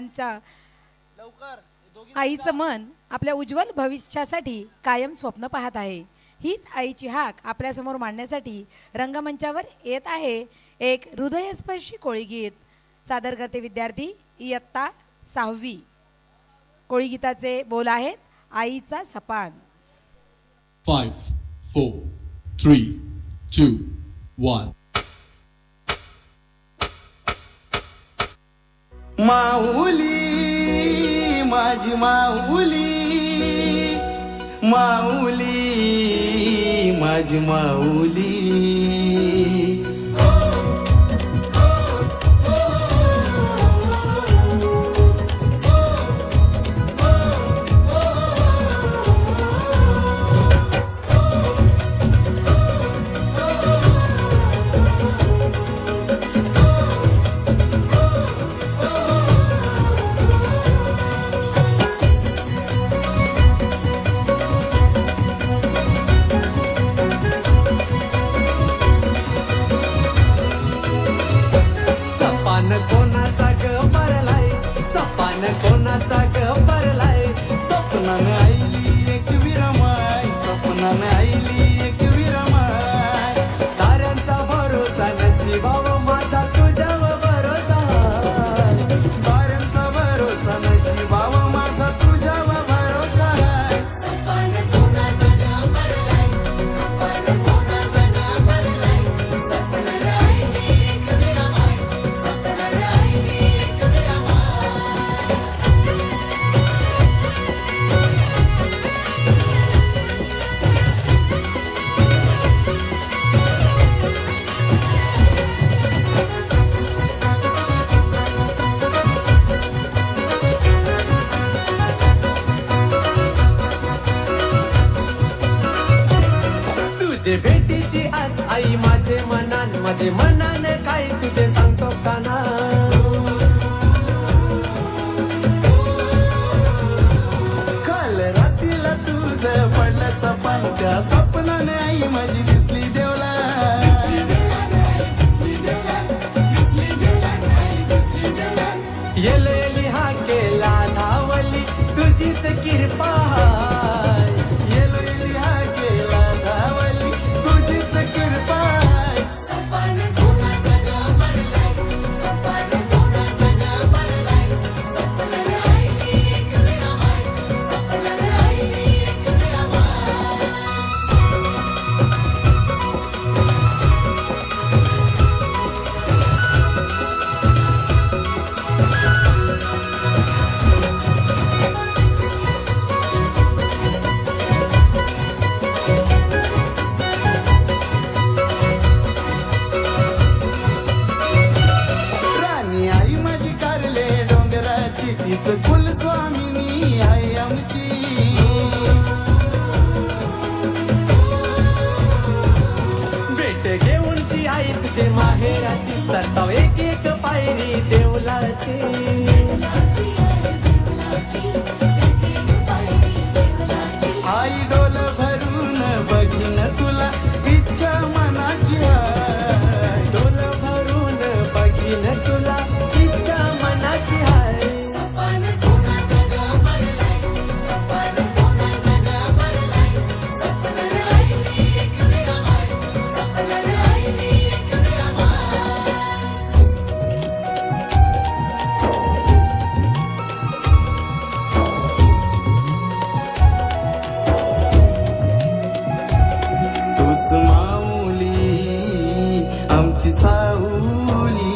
मुलांच्या आईचं मन आपल्या उज्ज्वल भविष्यासाठी कायम स्वप्न पाहत आहे. हीच आईची हाक आपल्यासमोर मांडण्यासाठी रंगमंचावर येत आहे एक हृदयस्पर्शी कोळी गीत. सादर करते विद्यार्थी इयत्ता 6वी. कोळी गीताचे बोल आहेत आईचा सपान. 5 4 3 2 1. माऊली माझी माऊली, माऊली माझी माऊली. कोणाचा ग भरलाय, सपान कोणाचा ग भरलाय. स्वप्नाने आईली एक विरमाय, स्वप्नाने आईली एक विरमाय. साऱ्यांचा भरोसा नशिबाव माझा तुझ्यावर भरोसा, साऱ्यांचा भरोसा नशिबाव माझा तुझ्यावर भरोसा. सपान कोणाचा ग भरलाय, सपान कोणाचा ग भरलाय. स्वप्नाने आईली एक विरमाय, स्वप्नाने आईली एक विरमाय. तुझे भेटीची आस आई माझे मनान, माझे मनाने काय तुझे सांगतो काना. काल रात्रीला तुझं पडलं सपन, त्या स्वप्नाने आई माझी दिसली देवला. येली हा केला धावली तुझीच कृपा. येली हा केला धावली तुझीच कृपा. सपान कोणाचा ग भरलाय, सपान कोणाचा ग भरलाय. स्वप्नाने आईली एक विरमाय, स्वप्नाने आईली एक विरमाय. राणी आई माझी कारले डोंगराची, तीच कुलस्वामिनी आई आमची. भेट घेऊन शी आई तुझे माहेराची, तरताव एक एक पायरी देवलाची. देवलाची आहे देवलाची, एक एक पायरी देवलाची. आई डोल भरून बघीन तुला इच्छा मनाची आहे. डोल भरून बघीन तुला इच्छा मनाची आहे. सपान कोणाचा ग भरलाय, सपान कोणाचा ग भरलाय. स्वप्नाने आईली एक विरमाय, स्वप्नाने आईली एक विरमाय. तूच माऊली आमची साऊली,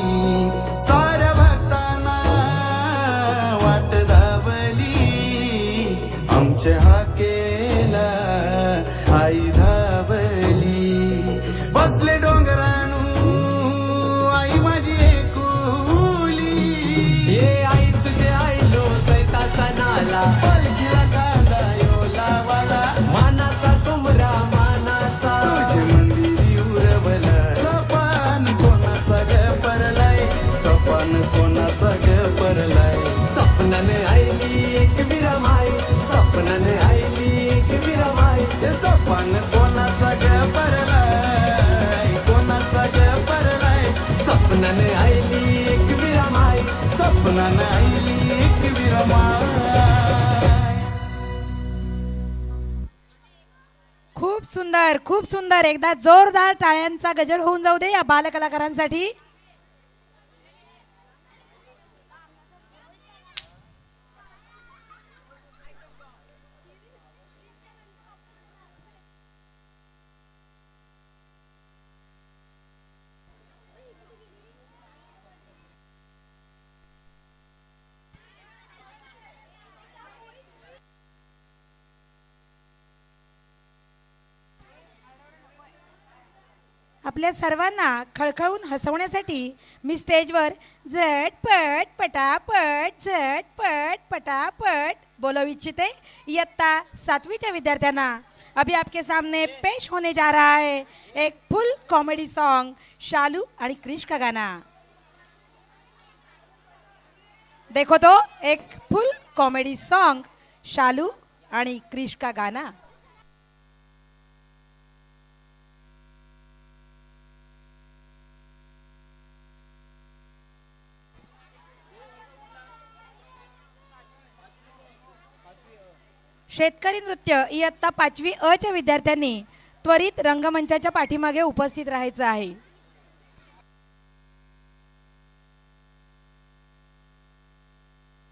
साऱ्या भक्तांना वाट धावली. आमच्या हाकेला आई धावली. बसले डोंगरानू आई माझी एकुली. ये आई तुझे आईलो सैताचा नाला, पालखीला कांदा योला वाला. मानाचा तुमरा मानाचा, तुझे मंदिरी उरवला. सपान कोणाचा ग परलाय, सपान कोणाचा ग परलाय. स्वप्नाने आईली एक विरमाय, स्वप्नाने आईली एक विरमाय. सपान कोणाचा ग परलाय, कोणाचा ग परलाय. स्वप्नाने आईली एक विरमाय, स्वप्नाने आईली सुंदर, खूप सुंदर. एकदा जोरदार टाळ्यांचा गजर होऊन जाऊ दे या बालकलाकारांसाठी. आपल्या सर्वांना खळखळून हसवण्यासाठी मी स्टेजवर झटपट पटापट झटपट पटापट बोलवू इच्छिते. इयत्ता 7वीच्या विद्यार्थ्यांना अभी आपके सामने पेश होने जा रहा है एक फुल कॉमेडी सॉन्ग शालू आणि क्रिश का गाना. देखो तो एक फुल कॉमेडी सॉन्ग शालू आणि क्रिश का गाना. शेतकरी नृत्य इयत्ता 5वी अ च्या विद्यार्थ्यांनी त्वरित रंगमंचाच्या पाठीमागे उपस्थित राहायचं आहे.